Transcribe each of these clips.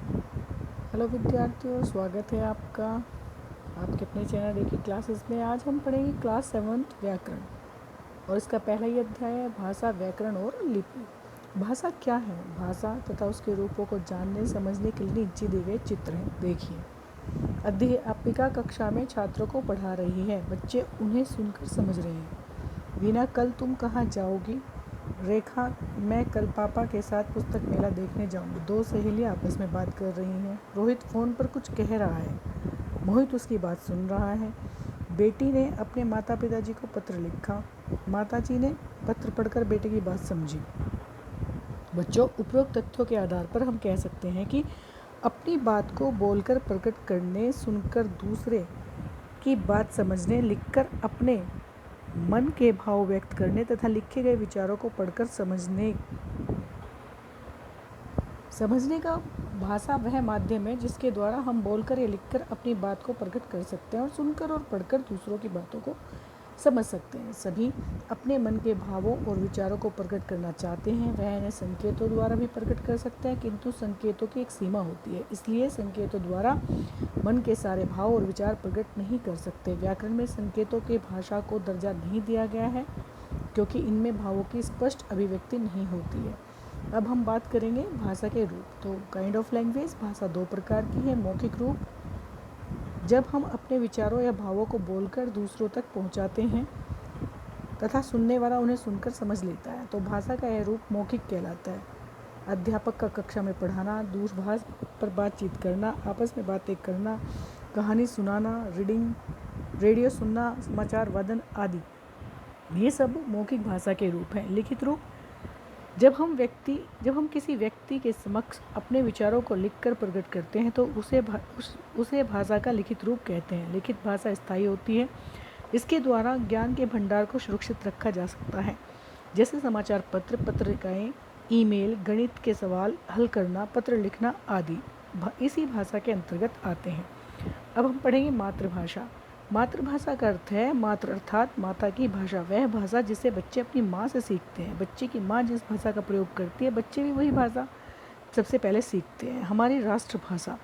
Hello विद्यार्थियों, स्वागत है आपका आपके अपने चैनल डे की क्लासेस में। आज हम पढ़ेंगे क्लास 7th व्याकरण और इसका पहला ही अध्याय है भाषा, व्याकरण और लिपि। भाषा क्या है? भाषा तथा उसके रूपों को जानने समझने के लिए नीचे दिए गए चित्र हैं, देखिए। अध्यापिका कक्षा में छात्रों को पढ़ा रही है, बच्चे उन्हें सुनकर समझ रहे हैं। वीना, कल तुम कहाँ जाओगी? रेखा, मैं कल पापा के साथ पुस्तक मेला देखने जाऊंगी। दो सहेलियां आपस में बात कर रही हैं। रोहित फ़ोन पर कुछ कह रहा है, मोहित उसकी बात सुन रहा है। बेटी ने अपने माता पिताजी को पत्र लिखा, माताजी ने पत्र पढ़कर बेटे की बात समझी। बच्चों, उपरोक्त तथ्यों के आधार पर हम कह सकते हैं कि अपनी बात को बोलकर प्रकट करने, सुनकर दूसरे की बात समझने, लिखकर अपने मन के भाव व्यक्त करने तथा लिखे गए विचारों को पढ़कर समझने का भाषा वह माध्यम है जिसके द्वारा हम बोलकर या लिखकर अपनी बात को प्रकट कर सकते हैं और सुनकर और पढ़कर दूसरों की बातों को समझ सकते हैं। सभी अपने मन के भावों और विचारों को प्रकट करना चाहते हैं, वह इन्हें संकेतों द्वारा भी प्रकट कर सकते हैं, किंतु संकेतों की एक सीमा होती है, इसलिए संकेतों द्वारा मन के सारे भाव और विचार प्रकट नहीं कर सकते। व्याकरण में संकेतों के भाषा को दर्जा नहीं दिया गया है क्योंकि इनमें भावों की स्पष्ट अभिव्यक्ति नहीं होती है। अब हम बात करेंगे भाषा के रूप। तो काइंड ऑफ लैंग्वेज, भाषा दो प्रकार की है। मौखिक रूप, जब हम अपने विचारों या भावों को बोलकर दूसरों तक पहुंचाते हैं तथा सुनने वाला उन्हें सुनकर समझ लेता है, तो भाषा का यह रूप मौखिक कहलाता है। अध्यापक का कक्षा में पढ़ाना, दूरभाष पर बातचीत करना, आपस में बातें करना, कहानी सुनाना, रेडियो सुनना, समाचार वादन आदि, ये सब मौखिक भाषा के रूप हैं। लिखित रूप, जब हम किसी व्यक्ति के समक्ष अपने विचारों को लिखकर प्रकट करते हैं तो उसे भाषा का लिखित रूप कहते हैं। लिखित भाषा स्थायी होती है, इसके द्वारा ज्ञान के भंडार को सुरक्षित रखा जा सकता है, जैसे समाचार पत्र, पत्रिकाएं, ईमेल, गणित के सवाल हल करना, पत्र लिखना आदि इसी भाषा के अंतर्गत आते हैं। अब हम पढ़ेंगे मातृभाषा। मातृभाषा का अर्थ है मातृ अर्थात माता की भाषा, वह भाषा जिसे बच्चे अपनी माँ से सीखते हैं। बच्चे की माँ जिस भाषा का प्रयोग करती है, बच्चे भी वही भाषा सबसे पहले सीखते हैं। हमारी राष्ट्रभाषा,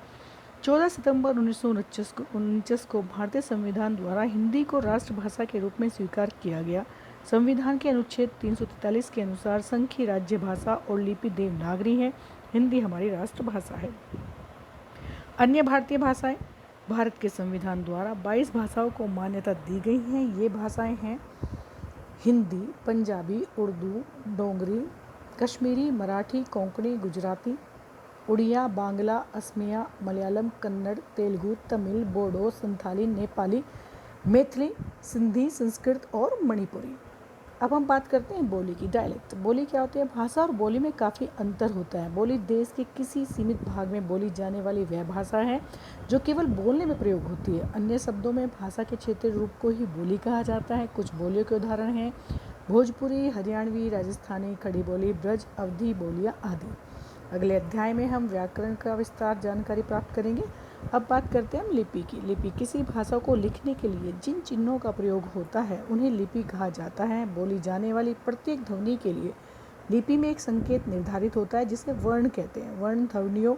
14 सितंबर 1949 को भारतीय संविधान द्वारा हिंदी को राष्ट्रभाषा के रूप में स्वीकार किया गया। संविधान के अनुच्छेद 343 के अनुसार संघ की राज्य भाषा और लिपि देवनागरी है। हिंदी हमारी राष्ट्रभाषा है। अन्य भारतीय भाषाएं, भारत के संविधान द्वारा 22 भाषाओं को मान्यता दी गई हैं। ये भाषाएं हैं हिंदी, पंजाबी, उर्दू, डोगरी, कश्मीरी, मराठी, कोंकणी, गुजराती, उड़िया, बांग्ला, असमिया, मलयालम, कन्नड़, तेलुगु, तमिल, बोडो, संथाली, नेपाली, मैथिली, सिंधी, संस्कृत और मणिपुरी। अब हम बात करते हैं बोली की। डायलेक्ट, बोली क्या होती है? भाषा और बोली में काफ़ी अंतर होता है। बोली देश के किसी सीमित भाग में बोली जाने वाली वह भाषा है जो केवल बोलने में प्रयोग होती है। अन्य शब्दों में भाषा के क्षेत्रीय रूप को ही बोली कहा जाता है। कुछ बोलियों के उदाहरण हैं भोजपुरी, हरियाणवी, राजस्थानी, खड़ी बोली, ब्रज, अवधी बोलियाँ आदि। अगले अध्याय में हम व्याकरण का विस्तार जानकारी प्राप्त करेंगे। अब बात करते हैं हम लिपि की। लिपि किसी भाषा को लिखने के लिए जिन चिन्हों का प्रयोग होता है उन्हें लिपि कहा जाता है। बोली जाने वाली प्रत्येक ध्वनि के लिए लिपि में एक संकेत निर्धारित होता है जिसे वर्ण कहते हैं। वर्ण ध्वनियों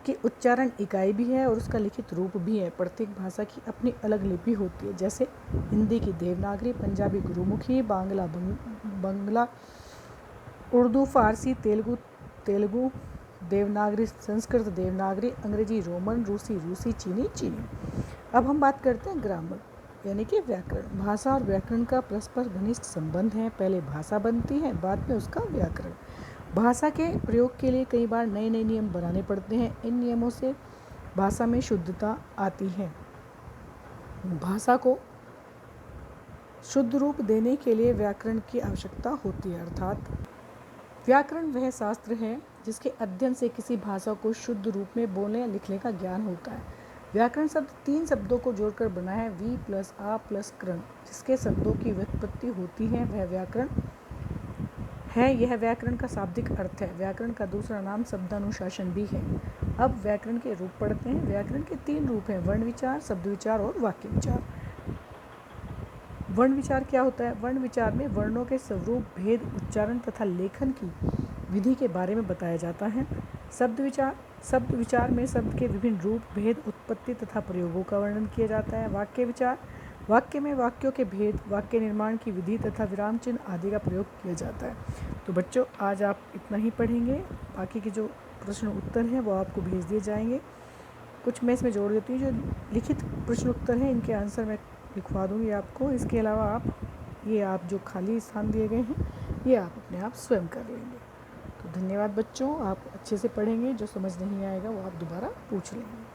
की उच्चारण इकाई भी है और उसका लिखित रूप भी है। प्रत्येक भाषा की अपनी अलग लिपि होती है, जैसे हिंदी की देवनागरी, पंजाबी गुरुमुखी, बांग्ला, उर्दू, फारसी, तेलुगु देवनागरी, संस्कृत देवनागरी, अंग्रेजी रोमन, रूसी, चीनी। अब हम बात करते हैं ग्रामर यानी कि व्याकरण। भाषा और व्याकरण का परस्पर घनिष्ठ संबंध है। पहले भाषा बनती है, बाद में उसका व्याकरण। भाषा के प्रयोग के लिए कई बार नए नियम बनाने पड़ते हैं। इन नियमों से भाषा में शुद्धता आती है। भाषा को शुद्ध रूप देने के लिए व्याकरण की आवश्यकता होती है, अर्थात व्याकरण वह शास्त्र है जिसके अध्ययन से किसी भाषा को शुद्ध रूप में बोलने या लिखने का ज्ञान होता है। व्याकरण शब्द 3 शब्दों को जोड़कर बना है, वी प्लस आ प्लस करण, जिसके शब्दों की व्युत्पत्ति होती है, वह व्याकरण है। यह व्याकरण का शाब्दिक अर्थ है। व्याकरण का दूसरा नाम शब्दानुशासन भी है। अब व्याकरण के रूप पढ़ते हैं। व्याकरण के 3 रूप हैं, वर्ण विचार, शब्द विचार और वाक्य विचार। वर्ण विचार क्या होता है? वर्ण विचार में वर्णों के स्वरूप, भेद, उच्चारण तथा लेखन की विधि के बारे में बताया जाता है। शब्द विचार शब्द विचार में शब्द के विभिन्न रूप, भेद, उत्पत्ति तथा प्रयोगों का वर्णन किया जाता है। वाक्य विचार, वाक्य में वाक्यों के भेद, वाक्य निर्माण की विधि तथा विराम चिन्ह आदि का प्रयोग किया जाता है। तो बच्चों, आज आप इतना ही पढ़ेंगे। बाकी के जो प्रश्न उत्तर हैं वो आपको भेज दिए जाएंगे। कुछ मैं इसमें जोड़ देती हूँ, जो लिखित प्रश्न उत्तर हैं इनके आंसर मैं लिखवा दूँगी आपको। इसके अलावा आप जो खाली स्थान दिए गए हैं ये आप अपने आप स्वयं कर लेंगे। तो धन्यवाद बच्चों, आप अच्छे से पढ़ेंगे। जो समझ नहीं आएगा वो आप दोबारा पूछ लेंगे।